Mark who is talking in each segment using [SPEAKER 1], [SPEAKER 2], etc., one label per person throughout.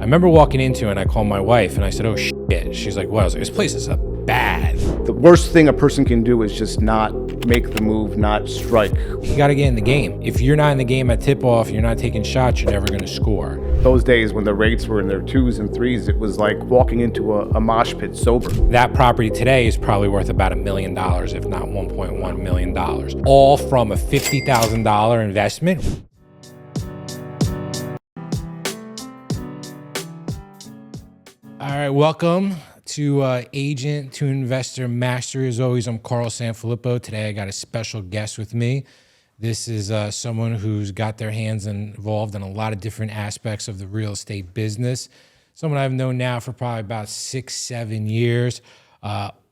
[SPEAKER 1] remember walking into it and I called my wife and I said, oh shit. She's like, what? I was like, this place is bad.
[SPEAKER 2] The worst thing a person can do is just not make the move, not strike.
[SPEAKER 1] You got to get in the game. If you're not in the game at tip-off, you're not taking shots, you're never going to score.
[SPEAKER 2] Those days when the rates were in their 2s and 3s, it was like walking into a mosh pit sober.
[SPEAKER 1] That property today is probably worth about $1 million, if not $1.1 million. All from a $50,000 investment. All right, welcome to Agent to Investor Mastery. As always, I'm Carl Sanfilippo. Today I got a special guest with me. This is someone who's got their hands involved in a lot of different aspects of the real estate business. Someone I've known now for probably about 6-7 years.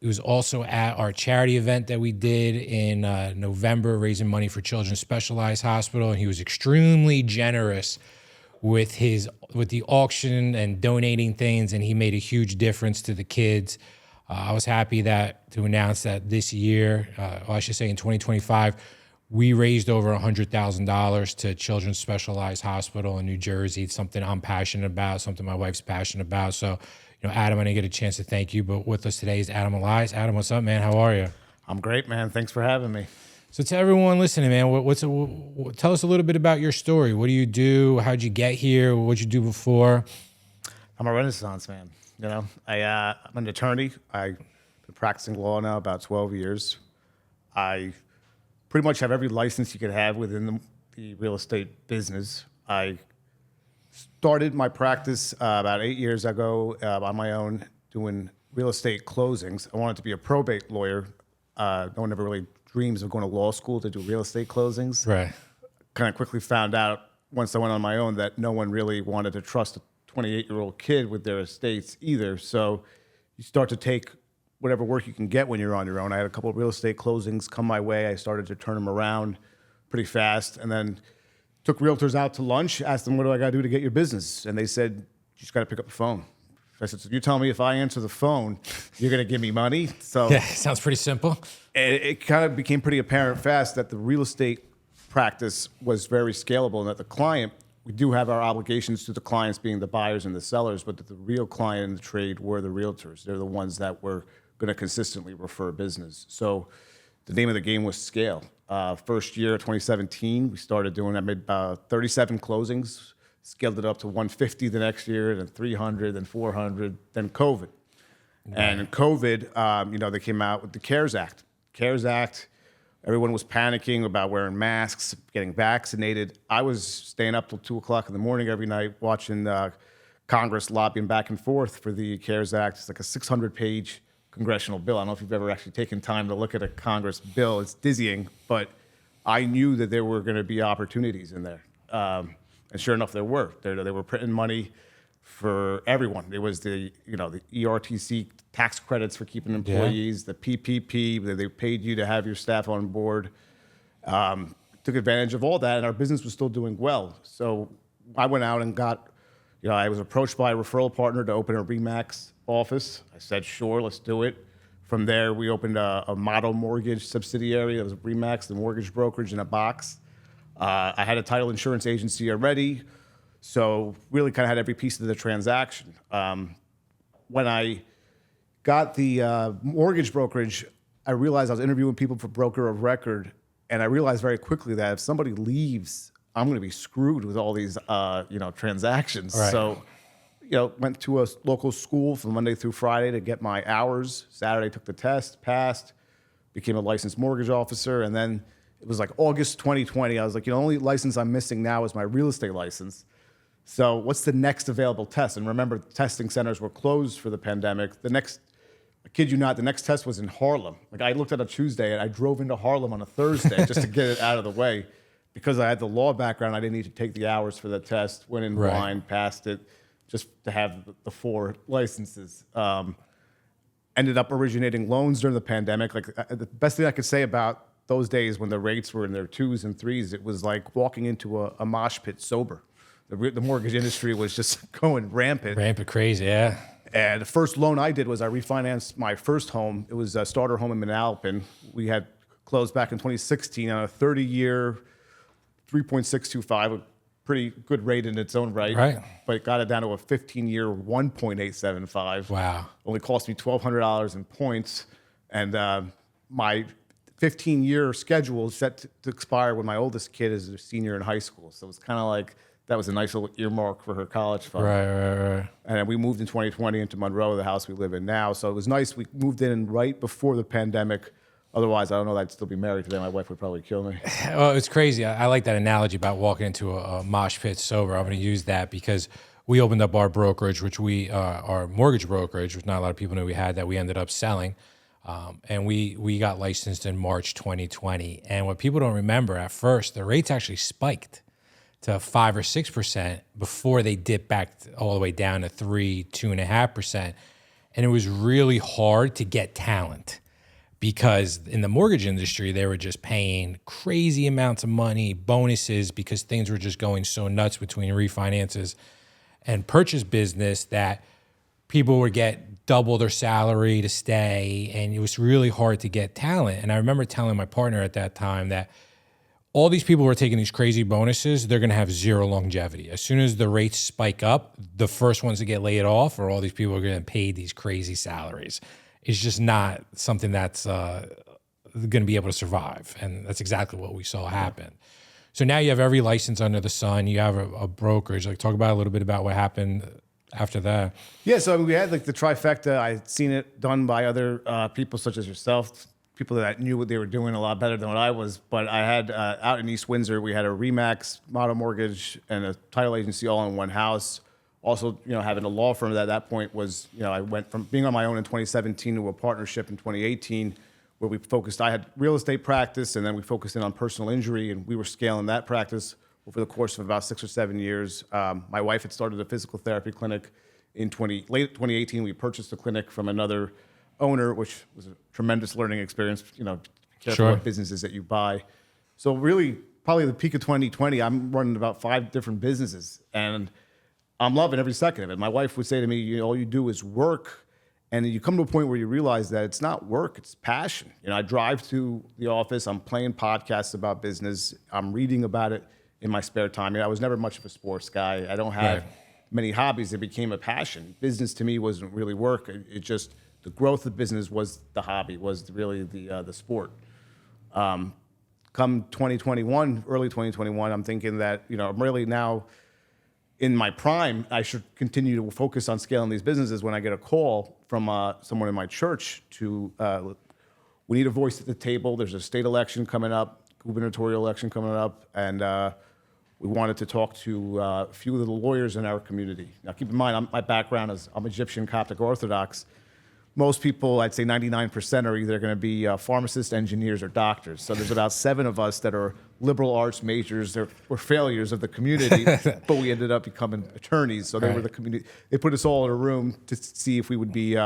[SPEAKER 1] He was also at our charity event that we did in November, raising money for Children's Specialized Hospital, and he was extremely generous with the auction and donating things, and he made a huge difference to the kids. I was happy to announce that this year, or I should say in 2025, we raised over $100,000 to Children's Specialized Hospital in New Jersey. It's something I'm passionate about, something my wife's passionate about. So, Adam, I didn't get a chance to thank you, but with us today is Adam Elias. Adam, what's up, man? How are you?
[SPEAKER 2] I'm great, man. Thanks for having me.
[SPEAKER 1] So to everyone listening, man, tell us a little bit about your story. What do you do? How'd you get here? What'd you do before?
[SPEAKER 2] I'm a Renaissance man. I'm an attorney. I've been practicing law now about 12 years. I pretty much have every license you could have within the real estate business. I started my practice about 8 years ago on my own doing real estate closings. I wanted to be a probate lawyer. No one ever really dreams of going to law school to do real estate closings.
[SPEAKER 1] Right.
[SPEAKER 2] Kind of quickly found out once I went on my own that no one really wanted to trust a 28-year-old kid with their estates either. So you start to take whatever work you can get when you're on your own. I had a couple of real estate closings come my way. I started to turn them around pretty fast, and then took realtors out to lunch, asked them, what do I got to do to get your business? And they said, you just got to pick up the phone. I said, so you tell me if I answer the phone, you're going to give me money? So
[SPEAKER 1] yeah, sounds pretty simple.
[SPEAKER 2] It kind of became pretty apparent fast that the real estate practice was very scalable, and that the client, we do have our obligations to the clients being the buyers and the sellers, but that the real client in the trade were the realtors. They're the ones that were going to consistently refer business. So the name of the game was scale. First year, 2017, we started doing, I made about 37 closings, scaled it up to 150 the next year, then 300, then 400, then COVID. Right. And in COVID, they came out with the CARES Act. CARES Act, everyone was panicking about wearing masks, getting vaccinated. I was staying up till 2 o'clock in the morning every night watching Congress lobbying back and forth for the CARES Act. It's like a 600-page congressional bill. I don't know if you've ever actually taken time to look at a Congress bill. It's dizzying, but I knew that there were going to be opportunities in there. And sure enough, there were. They were printing money for everyone. It was the ERTC tax credits for keeping employees, the PPP, they paid you to have your staff on board. Took advantage of all that, and our business was still doing well. So I went out and I was approached by a referral partner to open a RE/MAX office. I said, sure, let's do it. From there, we opened a model mortgage subsidiary. It was RE/MAX, the mortgage brokerage in a box. I had a title insurance agency already, so really kind of had every piece of the transaction. When I got the mortgage brokerage, I realized I was interviewing people for broker of record, and I realized very quickly that if somebody leaves, I'm going to be screwed with all these transactions.
[SPEAKER 1] Right.
[SPEAKER 2] So, went to a local school from Monday through Friday to get my hours. Saturday took the test, passed, became a licensed mortgage officer, and then it was like August 2020. I was like, the only license I'm missing now is my real estate license. So what's the next available test? And remember, testing centers were closed for the pandemic. I kid you not, the next test was in Harlem. Like, I looked at a Tuesday and I drove into Harlem on a Thursday just to get it out of the way. Because I had the law background, I didn't need to take the hours for the test. Went in blind, passed it, just to have the 4 licenses. Ended up originating loans during the pandemic. Like, the best thing I could say about those days when the rates were in their 2s and 3s, it was like walking into a mosh pit sober. The mortgage industry was just going rampant.
[SPEAKER 1] Rampant crazy, yeah.
[SPEAKER 2] And the first loan I did was I refinanced my first home. It was a starter home in Manalapan. We had closed back in 2016 on a 30-year, 3.625, pretty good rate in its own right.
[SPEAKER 1] Right.
[SPEAKER 2] But it got it down to a 15-year 1.875.
[SPEAKER 1] Wow.
[SPEAKER 2] Only cost me $1,200 in points. And my 15-year schedule is set to expire when my oldest kid is a senior in high school. So it's kind of like that was a nice little earmark for her college fund.
[SPEAKER 1] Right.
[SPEAKER 2] And then we moved in 2020 into Monroe, the house we live in now. So it was nice. We moved in right before the pandemic. Otherwise, I don't know that I'd still be married today. My wife would probably kill me.
[SPEAKER 1] Well, it's crazy. I like that analogy about walking into a mosh pit sober. I'm going to use that because we opened up our brokerage, which our mortgage brokerage, which not a lot of people knew we had, that we ended up selling. And we got licensed in March 2020. And what people don't remember, at first, the rates actually spiked to 5 or 6% before they dipped back all the way down to 2.5%. And it was really hard to get talent, because in the mortgage industry, they were just paying crazy amounts of money, bonuses, because things were just going so nuts between refinances and purchase business that people would get double their salary to stay, and it was really hard to get talent. And I remember telling my partner at that time that all these people who are taking these crazy bonuses, they're going to have zero longevity. As soon as the rates spike up, the first ones to get laid off are all these people who are going to pay these crazy salaries. It's just not something that's going to be able to survive. And that's exactly what we saw happen. So now you have every license under the sun. You have a brokerage. Like, talk about a little bit about what happened after that.
[SPEAKER 2] Yeah, so we had like the trifecta. I'd seen it done by other people such as yourself, people that knew what they were doing a lot better than what I was. But I had out in East Windsor, we had a Remax model mortgage and a title agency all in one house. Also, having a law firm at that point was, I went from being on my own in 2017 to a partnership in 2018 where we focused. I had real estate practice, and then we focused in on personal injury, and we were scaling that practice over the course of about 6 or 7 years. My wife had started a physical therapy clinic in late 2018. We purchased a clinic from another owner, which was a tremendous learning experience. Careful what businesses that you buy. So really, probably the peak of 2020, I'm running about 5 different businesses, and I'm loving every second of it. My wife would say to me, all you do is work. And you come to a point where you realize that it's not work, it's passion. I drive to the office, I'm playing podcasts about business, I'm reading about it in my spare time. I was never much of a sports guy. I don't have many hobbies. It became a passion. Business to me wasn't really work. It just, the growth of business was the hobby, was really the sport. Come 2021, early 2021, I'm thinking that, I'm really now in my prime, I should continue to focus on scaling these businesses. When I get a call from someone in my church we need a voice at the table. There's a state election coming up, gubernatorial election coming up, and we wanted to talk to a few of the lawyers in our community. Now, keep in mind, my background is I'm Egyptian Coptic Orthodox. Most people, I'd say 99%, are either going to be pharmacists, engineers, or doctors. So there's about 7 of us that are liberal arts majors. We're failures of the community, but we ended up becoming attorneys. So they were the community. They put us all in a room to see if we would be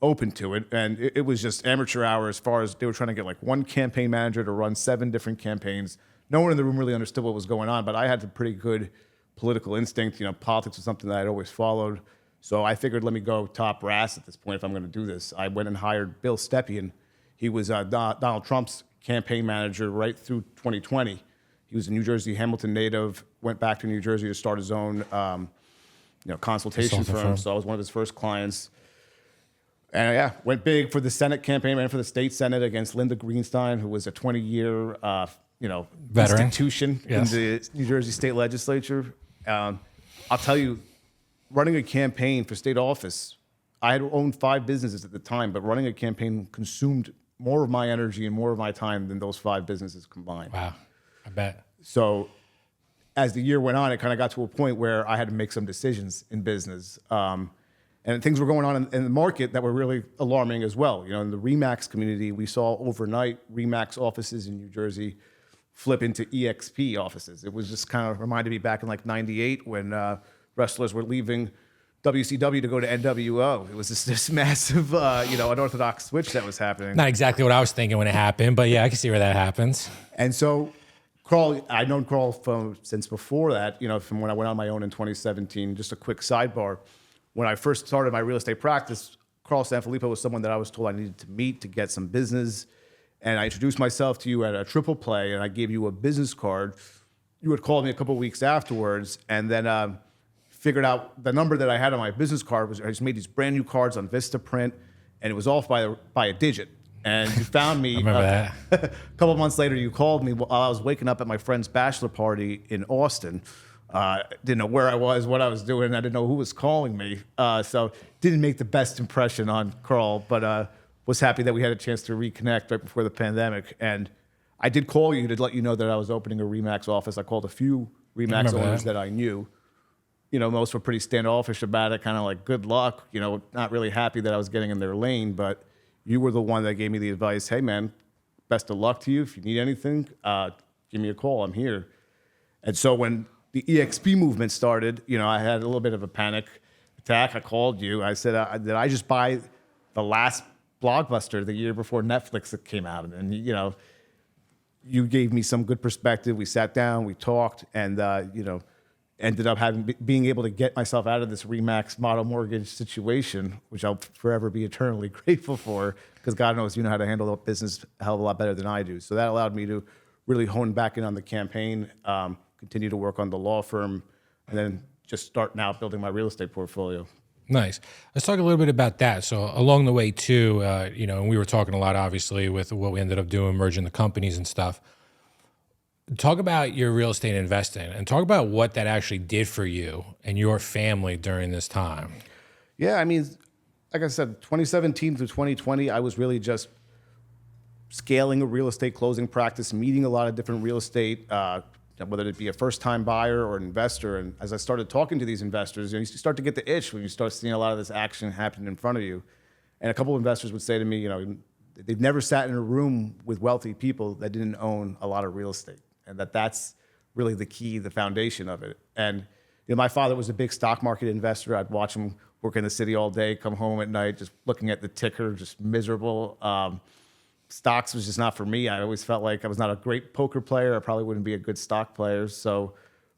[SPEAKER 2] open to it. And it was just amateur hour as far as they were trying to get like one campaign manager to run 7 different campaigns. No one in the room really understood what was going on, but I had a pretty good political instinct. Politics was something that I'd always followed. So I figured, let me go top brass at this point if I'm going to do this. I went and hired Bill Stepien. He was Donald Trump's campaign manager right through 2020. He was a New Jersey Hamilton native, went back to New Jersey to start his own consultation firm. So I was one of his first clients. And went big for the Senate campaign, ran for the state Senate against Linda Greenstein, who was a 20-year
[SPEAKER 1] veteran
[SPEAKER 2] institution in the New Jersey state legislature. I'll tell you, running a campaign for state office, I had owned 5 businesses at the time, but running a campaign consumed more of my energy and more of my time than those 5 businesses combined.
[SPEAKER 1] Wow, I bet.
[SPEAKER 2] So as the year went on, it kind of got to a point where I had to make some decisions in business. And things were going on in the market that were really alarming as well. In the Remax community, we saw overnight Remax offices in New Jersey flip into EXP offices. It was just kind of reminded me back in like 98 when wrestlers were leaving WCW to go to NWO. It was this massive, unorthodox switch that was happening.
[SPEAKER 1] Not exactly what I was thinking when it happened, but yeah, I can see where that happens.
[SPEAKER 2] And so Carl, I'd known Carl since before that, from when I went on my own in 2017. Just a quick sidebar. When I first started my real estate practice, Carl Sanfilippo was someone that I was told I needed to meet to get some business. And I introduced myself to you at a triple play, and I gave you a business card. you had called me a couple of weeks afterwards, and then figured out the number that I had on my business card was I just made these brand new cards on Vistaprint, and it was off by a digit. And you found me.
[SPEAKER 1] I remember that.
[SPEAKER 2] A couple of months later, you called me while I was waking up at my friend's bachelor party in Austin. Didn't know where I was, what I was doing. I didn't know who was calling me. So didn't make the best impression on Carl, but was happy that we had a chance to reconnect right before the pandemic. And I did call you to let you know that I was opening a RE/MAX office. I called a few RE/MAX owners that I knew. Most were pretty standoffish about it, kind of like, good luck, not really happy that I was getting in their lane. But you were the one that gave me the advice, hey, man, best of luck to you. If you need anything, give me a call. I'm here. And so when the EXP movement started, I had a little bit of a panic attack. I called you. I said, did I just buy the last blockbuster the year before Netflix came out? And, you gave me some good perspective. We sat down, we talked, and, ended up being able to get myself out of this RE/MAX model mortgage situation, which I'll forever be eternally grateful for, because God knows you know how to handle the business a hell of a lot better than I do. So that allowed me to really hone back in on the campaign, continue to work on the law firm, and then just start now building my real estate portfolio.
[SPEAKER 1] Nice. Let's talk a little bit about that. So along the way too, and we were talking a lot, obviously, with what we ended up doing, merging the companies and stuff. Talk about your real estate investing and talk about what that actually did for you and your family during this time.
[SPEAKER 2] Yeah, I mean, like I said, 2017 through 2020, I was really just scaling a real estate closing practice, meeting a lot of different real estate, whether it be a first-time buyer or an investor. And as I started talking to these investors, you start to get the itch when you start seeing a lot of this action happening in front of you. And a couple of investors would say to me, they've never sat in a room with wealthy people that didn't own a lot of real estate. And that's really the key, the foundation of it. And my father was a big stock market investor. I'd watch him work in the city all day, come home at night, just looking at the ticker, just miserable. Stocks was just not for me. I always felt like I was not a great poker player. I probably wouldn't be a good stock player. So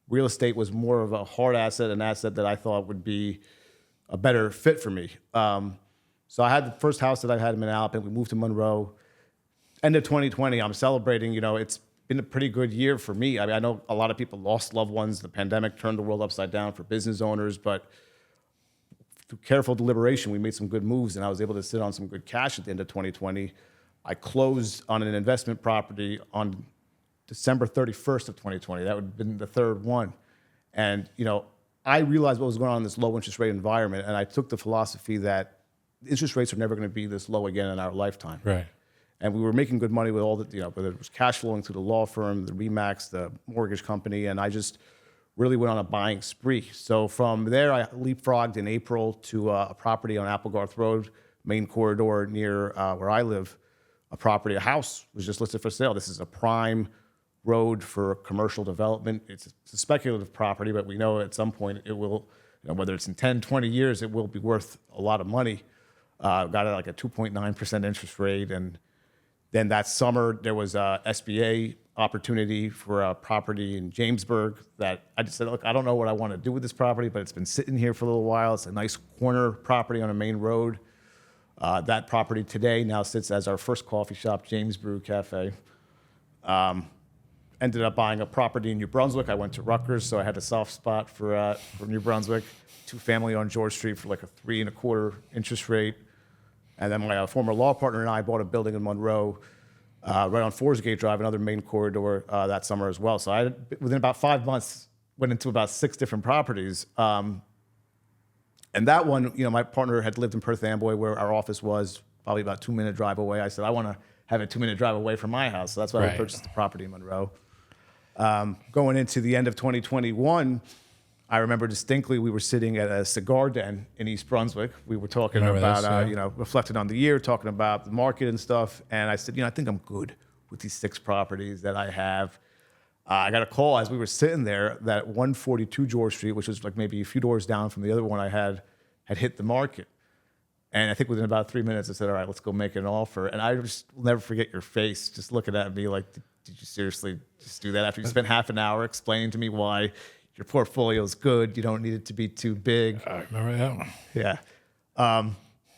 [SPEAKER 2] real estate was more of a hard asset, an asset that I thought would be a better fit for me. So I had the first house that I had in Manalapan. We moved to Monroe. End of 2020, I'm celebrating, it's been a pretty good year for me. I mean, I know a lot of people lost loved ones. The pandemic turned the world upside down for business owners, but through careful deliberation, we made some good moves, and I was able to sit on some good cash at the end of 2020. I closed on an investment property on December 31st of 2020. That would have been the third one. And, I realized what was going on in this low interest rate environment, and I took the philosophy that interest rates are never going to be this low again in our lifetime.
[SPEAKER 1] Right.
[SPEAKER 2] And we were making good money with all the, whether it was cash flowing through the law firm, the RE/MAX, the mortgage company, and I just really went on a buying spree. So from there, I leapfrogged in April to a property on Applegarth Road, main corridor near where I live. A house was just listed for sale. This is a prime road for commercial development. It's a speculative property, but we know at some point it will, whether it's in 10, 20 years, it will be worth a lot of money. Got it like a 2.9% interest rate, and then that summer, there was a SBA opportunity for a property in Jamesburg that I just said, look, I don't know what I want to do with this property, but it's been sitting here for a little while. It's a nice corner property on a main road. That property today now sits as our first coffee shop, James Brew Cafe. Ended up buying a property in New Brunswick. I went to Rutgers, so I had a soft spot for New Brunswick. 2-family on George Street for like a 3.25% interest rate. And then my former law partner and I bought a building in Monroe, right on Forsgate Drive, another main corridor that summer as well. So within about 5 months, went into about 6 different properties. And that one, my partner had lived in Perth Amboy, where our office was, probably about 2-minute drive away. I said, I want to have a 2-minute drive away from my house. So that's why I purchased the property in Monroe. Going into the end of 2021, I remember distinctly we were sitting at a cigar den in East Brunswick. We were talking about, reflecting on the year, talking about the market and stuff. And I said, I think I'm good with these 6 properties that I have. I got a call as we were sitting there that 142 George Street, which was like maybe a few doors down from the other one I had hit the market. And I think within about 3 minutes, I said, all right, let's go make an offer. And I just will never forget your face, just looking at me like, did you seriously just do that after you spent half an hour explaining to me why your portfolio is good, you don't need it to be too big.
[SPEAKER 1] I remember that one.
[SPEAKER 2] Yeah.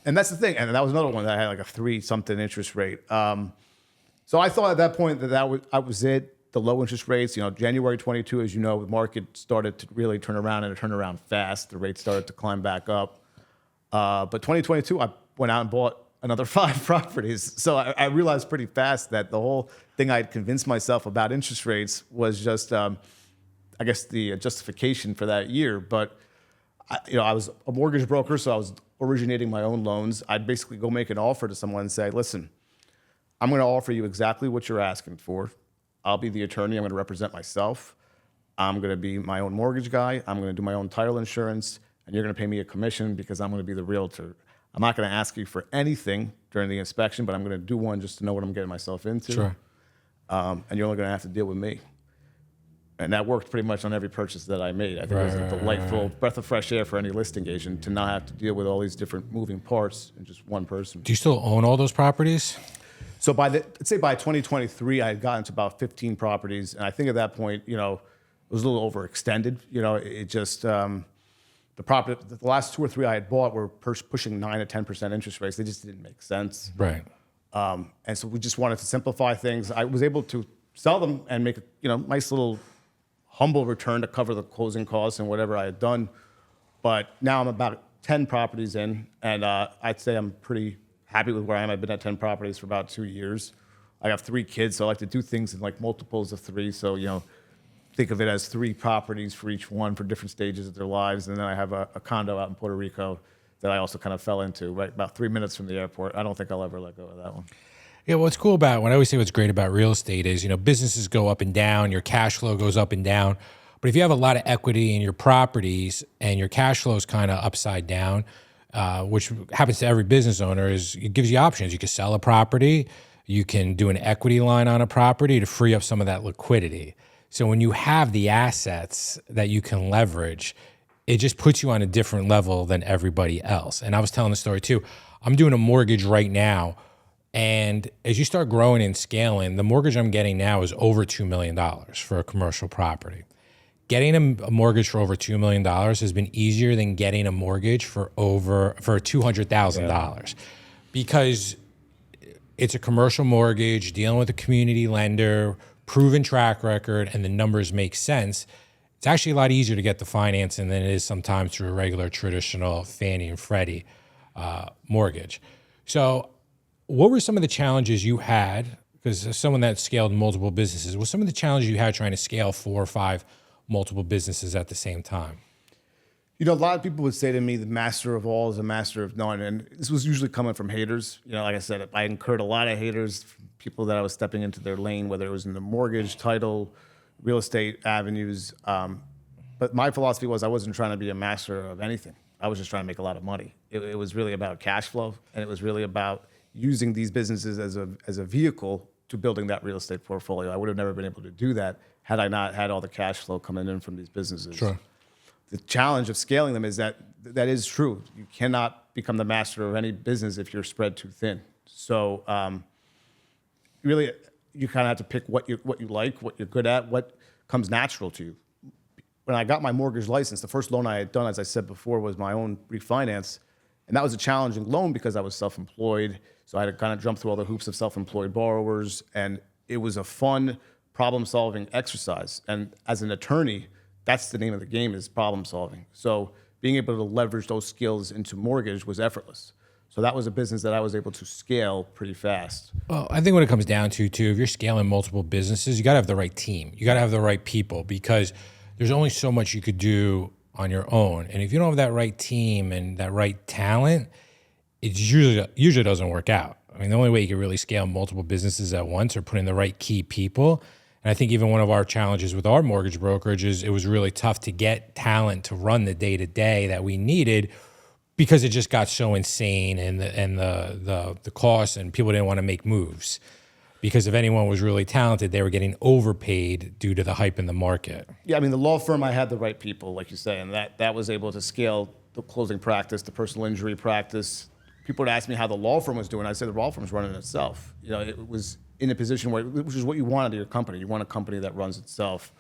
[SPEAKER 2] And that's the thing. And that was another one that had like a 3-something interest rate. So I thought at that point that I was it. the low interest rates. January 22, as you know, the market started to really turn around, and it turned around fast. The rates started to climb back up. But 2022, I went out and bought another 5 properties. So I realized pretty fast that the whole thing I had convinced myself about interest rates was just, I guess, the justification for that year. But I was a mortgage broker, so I was originating my own loans. I'd basically go make an offer to someone and say, listen, I'm going to offer you exactly what you're asking for. I'll be the attorney. I'm going to represent myself. I'm going to be my own mortgage guy. I'm going to do my own title insurance, and you're going to pay me a commission because I'm going to be the realtor. I'm not going to ask you for anything during the inspection, but I'm going to do one just to know what I'm getting myself into.
[SPEAKER 1] Sure.
[SPEAKER 2] And you're only going to have to deal with me. And that worked pretty much on every purchase that I made. I think it was a delightful breath of fresh air for any listing agent to not have to deal with all these different moving parts in just one person.
[SPEAKER 1] Do you still own all those properties?
[SPEAKER 2] So let's say by 2023, I had gotten to about 15 properties. And I think at that point, it was a little overextended. It just, the last 2 or 3 I had bought were pushing 9 to 10% interest rates. They just didn't make sense.
[SPEAKER 1] Right.
[SPEAKER 2] And so we just wanted to simplify things. I was able to sell them and make a nice little humble return to cover the closing costs and whatever I had done. But now I'm about 10 properties in, and I'd say I'm pretty happy with where I am. I've been at 10 properties for about 2 years. I have 3 kids, so I like to do things in like multiples of 3. So, think of it as 3 properties for each one for different stages of their lives. And then I have a condo out in Puerto Rico that I also kind of fell into, right about 3 minutes from the airport. I don't think I'll ever let go of that one.
[SPEAKER 1] Yeah, what's cool about, what I always say what's great about real estate is, businesses go up and down, your cash flow goes up and down. But if you have a lot of equity in your properties and your cash flow is kind of upside down, which happens to every business owner, is it gives you options. You can sell a property, you can do an equity line on a property to free up some of that liquidity. So when you have the assets that you can leverage, it just puts you on a different level than everybody else. And I was telling the story too. I'm doing a mortgage right now. And as you start growing and scaling, the mortgage I'm getting now is over $2 million for a commercial property. Getting a mortgage for over $2 million has been easier than getting a mortgage for $200,000 because it's a commercial mortgage, dealing with a community lender, proven track record, and the numbers make sense. It's actually a lot easier to get the financing than it is sometimes through a regular traditional Fannie and Freddie mortgage. So what were some of the challenges you had, because as someone that scaled multiple businesses, what were some of the challenges you had trying to scale 4 or 5 multiple businesses at the same time?
[SPEAKER 2] A lot of people would say to me, the master of all is a master of none. And this was usually coming from haters. Like I said, I incurred a lot of haters from people that I was stepping into their lane, whether it was in the mortgage, title, real estate avenues. But my philosophy was I wasn't trying to be a master of anything. I was just trying to make a lot of money. It was really about cash flow, and it was really about using these businesses as a vehicle to building that real estate portfolio. I would have never been able to do that had I not had all the cash flow coming in from these businesses.
[SPEAKER 1] Sure.
[SPEAKER 2] The challenge of scaling them is that is true. You cannot become the master of any business if you're spread too thin. So really, you kind of have to pick what you like, what you're good at, what comes natural to you. When I got my mortgage license, the first loan I had done, as I said before, was my own refinance. And that was a challenging loan because I was self-employed. So I had to kind of jump through all the hoops of self-employed borrowers. And it was a fun problem-solving exercise. And as an attorney, that's the name of the game, is problem solving. So being able to leverage those skills into mortgage was effortless. So that was a business that I was able to scale pretty fast.
[SPEAKER 1] Well, I think what it comes down to too, if you're scaling multiple businesses, you got to have the right team. You got to have the right people, because there's only so much you could do on your own. And if you don't have that right team and that right talent, it usually doesn't work out. I mean, the only way you can really scale multiple businesses at once are putting the right key people. And I think even one of our challenges with our mortgage brokerage is it was really tough to get talent to run the day-to-day that we needed, because it just got so insane, and the costs, and people didn't want to make moves. Because if anyone was really talented, they were getting overpaid due to the hype in the market.
[SPEAKER 2] Yeah, I mean, the law firm, I had the right people, like you say, and that was able to scale the closing practice, the personal injury practice. People would ask me how the law firm was doing. I said the law firm's running itself. It was in a position which is what you want out of your company. You want a company that runs itself.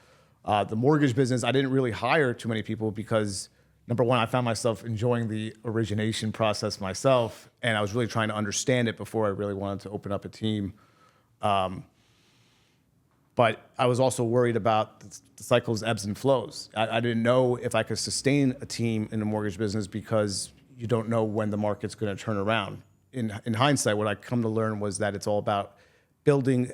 [SPEAKER 2] The mortgage business, I didn't really hire too many people because, number one, I found myself enjoying the origination process myself, and I was really trying to understand it before I really wanted to open up a team. But I was also worried about the cycle's ebbs and flows. I didn't know if I could sustain a team in the mortgage business because you don't know when the market's going to turn around. In hindsight, what I come to learn was that it's all about building,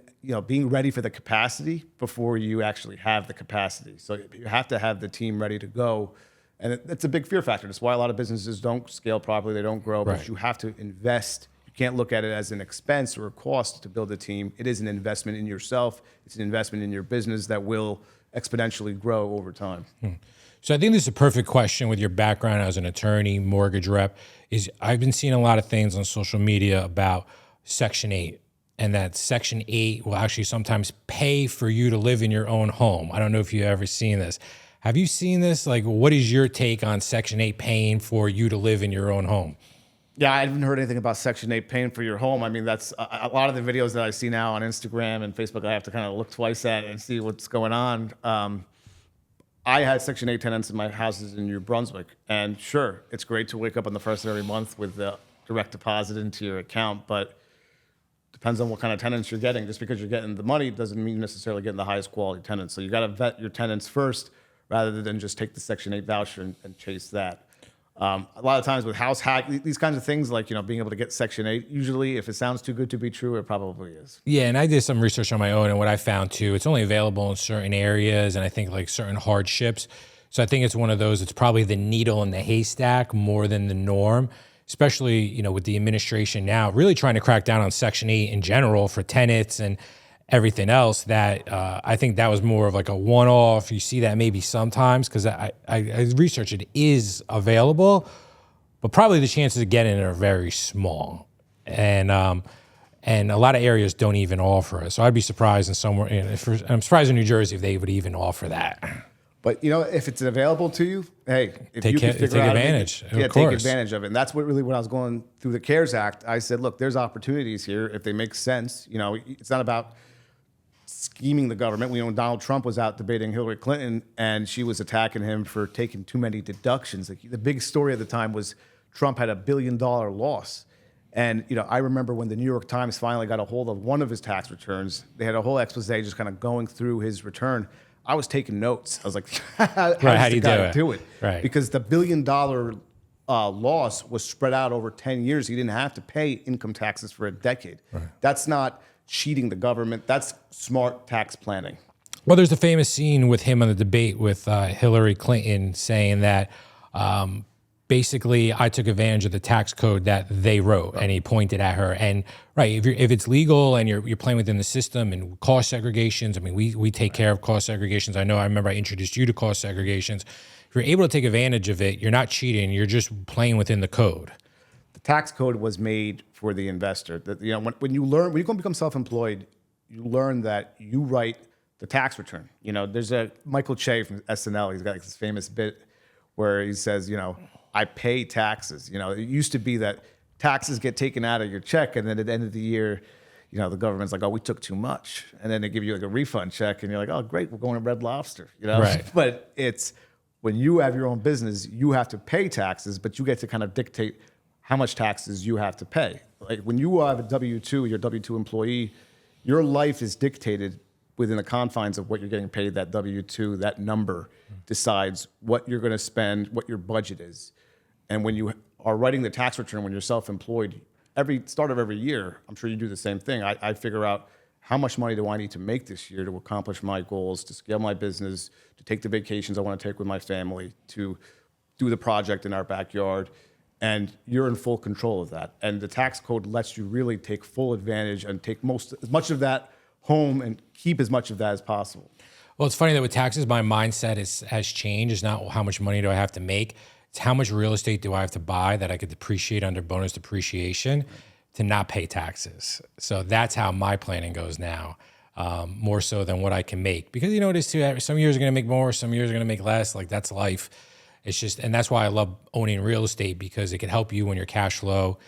[SPEAKER 2] being ready for the capacity before you actually have the capacity. So you have to have the team ready to go. And it's a big fear factor. That's why a lot of businesses don't scale properly. They don't grow,
[SPEAKER 1] Right.
[SPEAKER 2] but you have to invest. You can't look at it as an expense or a cost to build a team. It is an investment in yourself. It's an investment in your business that will exponentially grow over time.
[SPEAKER 1] So I think this is a perfect question with your background as an attorney, mortgage rep, is I've been seeing a lot of things on social media about Section 8, and that Section 8 will actually sometimes pay for you to live in your own home. I don't know if you've ever seen this. Have you seen this? Like, what is your take on Section 8 paying for you to live in your own home?
[SPEAKER 2] Yeah, I haven't heard anything about Section 8 paying for your home. I mean, that's a lot of the videos that I see now on Instagram and Facebook, I have to kind of look twice at and see what's going on. I had Section 8 tenants in my houses in New Brunswick. And sure, it's great to wake up on the first of every month with the direct deposit into your account, but depends on what kind of tenants you're getting. Just because you're getting the money doesn't mean necessarily getting the highest quality tenants. So you got to vet your tenants first rather than just take the Section 8 voucher and chase that. A lot of times with house hack, these kinds of things like, being able to get Section 8, usually if it sounds too good to be true, it probably is.
[SPEAKER 1] Yeah, and I did some research on my own, and what I found too, it's only available in certain areas and I think like certain hardships. So I think it's one of those, it's probably the needle in the haystack more than the norm, especially, with the administration now really trying to crack down on Section 8 in general for tenants and everything else. That I think that was more of like a one-off. You see that maybe sometimes because I researched it is available, but probably the chances of getting it are very small, and a lot of areas don't even offer it. So I'd be surprised in somewhere. I'm surprised in New Jersey if they would even offer that.
[SPEAKER 2] But if it's available to you, hey, if
[SPEAKER 1] Take
[SPEAKER 2] you can figure out
[SPEAKER 1] advantage.
[SPEAKER 2] take advantage of it. And that's what really when I was going through the CARES Act, I said, look, there's opportunities here if they make sense. It's not about scheming the government. We know Donald Trump was out debating Hillary Clinton, and she was attacking him for taking too many deductions. Like, the big story at the time was Trump had $1 billion loss. And I remember when the New York Times finally got a hold of one of his tax returns, they had a whole expose just kind of going through his return. I was taking notes. I was like, how do you do it?
[SPEAKER 1] Right.
[SPEAKER 2] Because the $1 billion loss was spread out over 10 years. He didn't have to pay income taxes for a decade. Right. That's not cheating the government. That's smart tax planning.
[SPEAKER 1] Well, there's a famous scene with him on the debate with Hillary Clinton saying that basically I took advantage of the tax code that they wrote, and he pointed at her. And if it's legal and you're playing within the system and cost segregations, I mean, we take care of cost segregations. I remember I introduced you to cost segregations. If you're able to take advantage of it, you're not cheating. You're just playing within the code.
[SPEAKER 2] The tax code was made for the investor. When you go and become self-employed, you learn that you write the tax return. There's a Michael Che from SNL. He's got like this famous bit where he says, I pay taxes. It used to be that taxes get taken out of your check, and then at the end of the year, the government's like, oh, we took too much, and then they give you like a refund check, and you're like, oh, great, we're going to Red Lobster.
[SPEAKER 1] Right.
[SPEAKER 2] But it's when you have your own business, you have to pay taxes, but you get to kind of dictate how much taxes you have to pay. Like when you have a W-2, you're a W-2 employee, your life is dictated within the confines of what you're getting paid. That W-2, that number decides what you're going to spend, what your budget is. And when you are writing the tax return, when you're self-employed, start of every year, I'm sure you do the same thing. I figure out how much money do I need to make this year to accomplish my goals, to scale my business, to take the vacations I want to take with my family, to do the project in our backyard. And you're in full control of that. And the tax code lets you really take full advantage and take as much of that home and keep as much of that as possible.
[SPEAKER 1] Well, it's funny that with taxes, my mindset has changed. It's not how much money do I have to make. It's how much real estate do I have to buy that I could depreciate under bonus depreciation to not pay taxes. So that's how my planning goes now, more so than what I can make. Because it is too, some years are going to make more, some years are going to make less. Like, that's life. It's just, and that's why I love owning real estate, because it can help you when your cash flow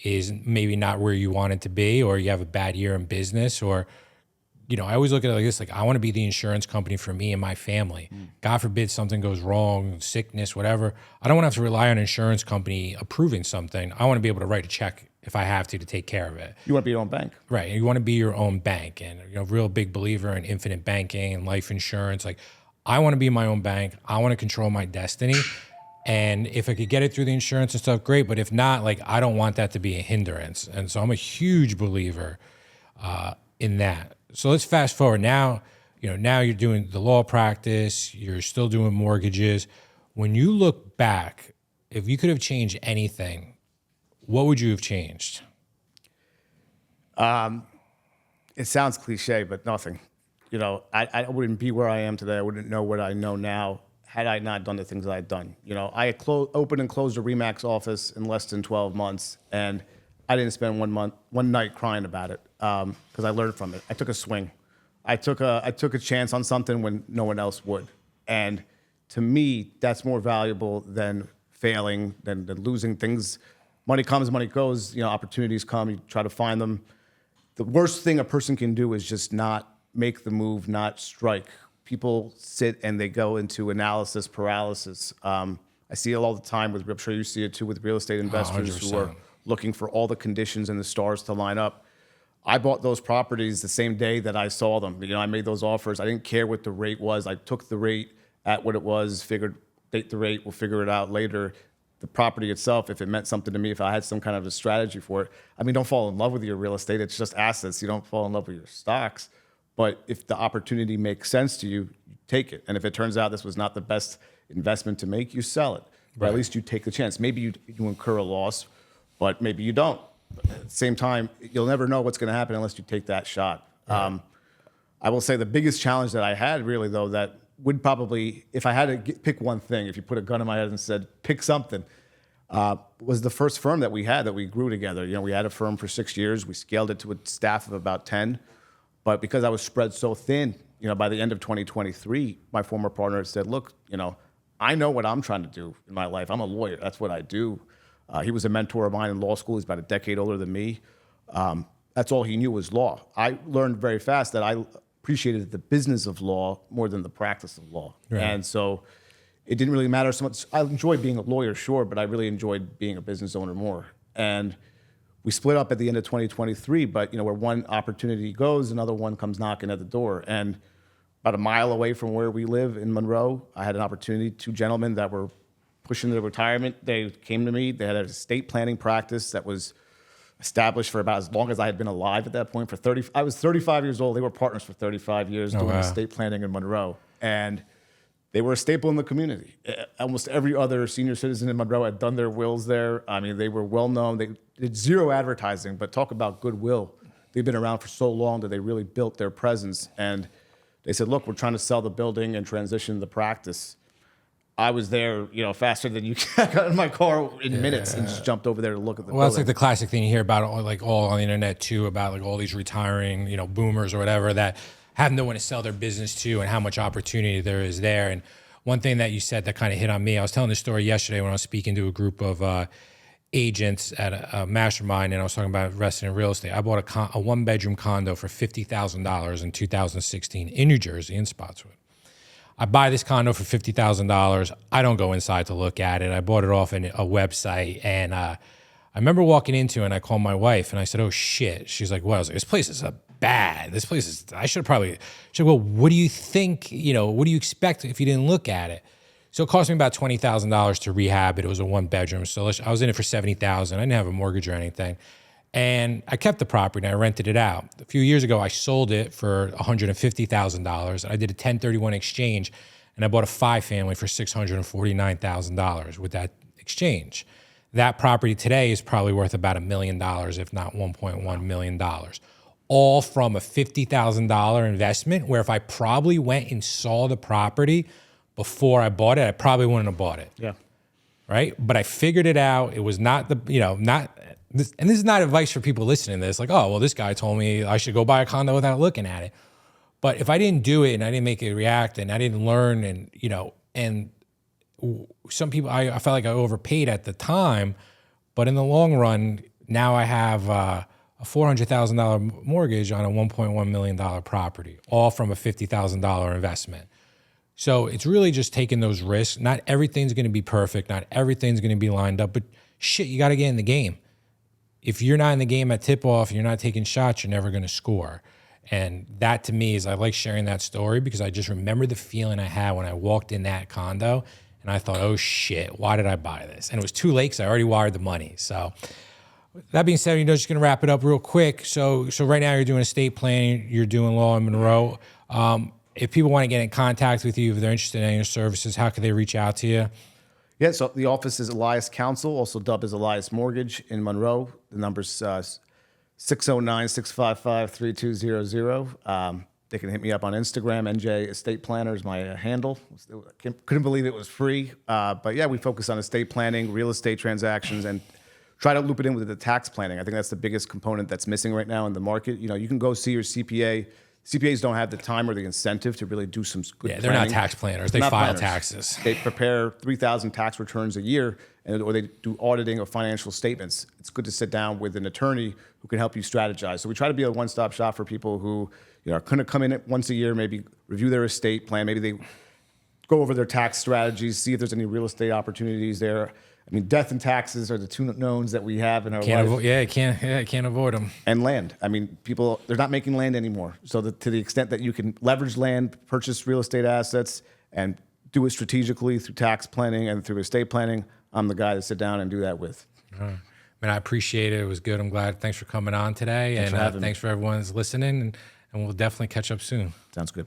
[SPEAKER 1] is maybe not where you want it to be, or you have a bad year in business, or I always look at it like this, like I want to be the insurance company for me and my family. God forbid something goes wrong, sickness, whatever. I don't want to have to rely on an insurance company approving something. I want to be able to write a check if I have to take care of it.
[SPEAKER 2] You want to be your own bank.
[SPEAKER 1] Right. You want to be your own bank, and real big believer in infinite banking and life insurance. Like I want to be my own bank. I want to control my destiny. And if I could get it through the insurance and stuff, great. But if not, like I don't want that to be a hindrance. And so I'm a huge believer in that. So let's fast forward. Now, now you're doing the law practice. You're still doing mortgages. When you look back, if you could have changed anything, what would you have changed?
[SPEAKER 2] It sounds cliche, but nothing. I wouldn't be where I am today. I wouldn't know what I know now had I not done the things that I'd done. I had opened and closed a RE/MAX office in less than 12 months, and I didn't spend one night crying about it because I learned from it. I took a swing. I took a chance on something when no one else would. And to me, that's more valuable than failing, than losing things. Money comes, money goes. Opportunities come. You try to find them. The worst thing a person can do is just not make the move, not strike. People sit and they go into analysis paralysis. I see it all the time I'm sure you see it too with real estate investors who are looking for all the conditions and the stars to line up. I bought those properties the same day that I saw them. I made those offers. I didn't care what the rate was. I took the rate at what it was, figured date the rate, we'll figure it out later. The property itself, if it meant something to me, if I had some kind of a strategy for it. Don't fall in love with your real estate. It's just assets. You don't fall in love with your stocks. But if the opportunity makes sense to you, you take it. And if it turns out this was not the best investment to make, you sell it. But at least you take the chance. Maybe you incur a loss, but maybe you don't. But at the same time, you'll never know what's going to happen unless you take that shot. Right. I will say the biggest challenge that I had really, though, that would probably, if I had to pick one thing, if you put a gun in my head and said, pick something, was the first firm that we had that we grew together. We had a firm for 6 years. We scaled it to a staff of about 10. But because I was spread so thin, by the end of 2023, my former partner said, look, I know what I'm trying to do in my life. I'm a lawyer. That's what I do. He was a mentor of mine in law school. He's about a decade older than me. That's all he knew was law. I learned very fast that I appreciated the business of law more than the practice of law. Right. And so it didn't really matter so much. I enjoyed being a lawyer, sure, but I really enjoyed being a business owner more. And we split up at the end of 2023, but where one opportunity goes, another one comes knocking at the door. And about a mile away from where we live in Monroe, I had an opportunity. Two gentlemen that were pushing their retirement, they came to me. They had an estate planning practice that was established for about as long as I had been alive at that point. I was 35 years old. They were partners for 35 years doing estate planning in Monroe. And they were a staple in the community. Almost every other senior citizen in Monroe had done their wills there. They were well known. They did zero advertising, but talk about goodwill. They've been around for so long that they really built their presence. And they said, look, we're trying to sell the building and transition the practice. I was there, faster than you. I got in my car in minutes and just jumped over there to look at the building.
[SPEAKER 1] That's like the classic thing you hear about, all on the internet too, about all these retiring, boomers or whatever that have no one to sell their business to and how much opportunity there is there. And one thing that you said that kind of hit on me, I was telling this story yesterday when I was speaking to a group of agents at a mastermind, and I was talking about investing in real estate. I bought a one-bedroom condo for $50,000 in 2016 in New Jersey, in Spotswood. I buy this condo for $50,000. I don't go inside to look at it. I bought it off a website, and I remember walking into it, and I called my wife, and I said, oh, shit. She's like, well, I was like, this place is bad. This place is, she's like, well, what do you think, what do you expect if you didn't look at it? So it cost me about $20,000 to rehab it. It was a one-bedroom. So I was in it for $70,000. I didn't have a mortgage or anything. And I kept the property and I rented it out. A few years ago, I sold it for $150,000. I did a 1031 exchange, and I bought a 5-family for $649,000 with that exchange. That property today is probably worth about $1 million, if not $1.1 million. All from a $50,000 investment, where if I probably went and saw the property before I bought it, I probably wouldn't have bought it.
[SPEAKER 2] Yeah.
[SPEAKER 1] Right? But I figured it out. It was not this is not advice for people listening to this, like, oh, well, this guy told me I should go buy a condo without looking at it. But if I didn't do it and I didn't make it react and I didn't learn and some people, I felt like I overpaid at the time, but in the long run, now I have a a $400,000 mortgage on a $1.1 million property, all from a $50,000 investment. So it's really just taking those risks. Not everything's going to be perfect. Not everything's going to be lined up, but shit, you got to get in the game. If you're not in the game at tip-off, you're not taking shots, you're never going to score. And that to me is, I like sharing that story because I just remember the feeling I had when I walked in that condo and I thought, oh shit, why did I buy this? And it was too late because I already wired the money. So that being said, just going to wrap it up real quick. So right now you're doing estate planning, you're doing law in Monroe. If people want to get in contact with you, if they're interested in your services, how can they reach out to you?
[SPEAKER 2] Yeah, so the office is Elias Counsel, also dubbed as Elias Mortgage in Monroe. The number's 609-655-3200. They can hit me up on Instagram. NJ Estate Planner is my handle. Couldn't believe it was free. But yeah, we focus on estate planning, real estate transactions, and try to loop it in with the tax planning. I think that's the biggest component that's missing right now in the market. You can go see your CPA. CPAs don't have the time or the incentive to really do some good
[SPEAKER 1] they're
[SPEAKER 2] planning.
[SPEAKER 1] not tax planners. They
[SPEAKER 2] Not
[SPEAKER 1] file
[SPEAKER 2] planners.
[SPEAKER 1] taxes.
[SPEAKER 2] They prepare 3,000 tax returns a year, or they do auditing of financial statements. It's good to sit down with an attorney who can help you strategize. So we try to be a one-stop shop for people who are going to come in once a year, maybe review their estate plan, maybe they go over their tax strategies, see if there's any real estate opportunities there. I mean, death and taxes are the two knowns that we have in our life.
[SPEAKER 1] Can't avoid them.
[SPEAKER 2] And land. I mean, people, they're not making land anymore. So to the extent that you can leverage land, purchase real estate assets, and do it strategically through tax planning and through estate planning, I'm the guy to sit down and do that with.
[SPEAKER 1] Man, I appreciate it. It was good. I'm glad. Thanks for coming on today.
[SPEAKER 2] Thanks for having me.
[SPEAKER 1] Thanks for everyone that's listening. And we'll definitely catch up soon.
[SPEAKER 2] Sounds good.